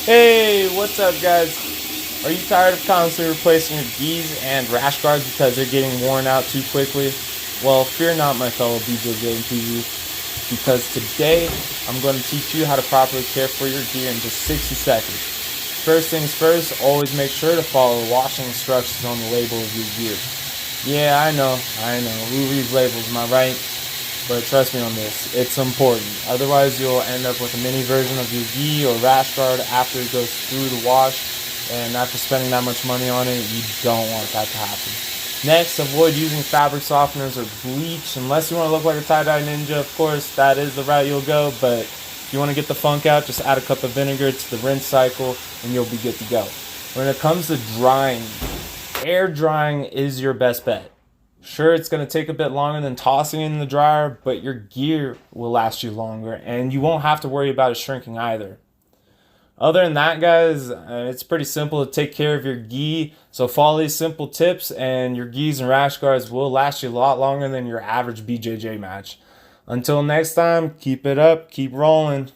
Hey, what's up, guys? Are you tired of constantly replacing your gis and rash guards because they're getting worn out too quickly? Well, fear not, my fellow BJJ enthusiasts, because today I'm going to teach you how to properly care for your gear in just 60 seconds. First things first, always make sure to follow the washing instructions on the label of your gear. Yeah, I know. Who reads labels, am I right? But trust me on this, it's important. Otherwise, you'll end up with a mini version of your gi or rash guard after it goes through the wash. And after spending that much money on it, you don't want that to happen. Next, avoid using fabric softeners or bleach. Unless you want to look like a tie-dye ninja, of course, that is the route you'll go. But if you want to get the funk out, just add a cup of vinegar to the rinse cycle and you'll be good to go. When it comes to drying, air drying is your best bet. Sure, it's going to take a bit longer than tossing it in the dryer, but your gear will last you longer and you won't have to worry about it shrinking either. Other than that, guys, it's pretty simple to take care of your gi. So follow these simple tips and your gis and rash guards will last you a lot longer than your average BJJ match. Until next time, keep it up, keep rolling.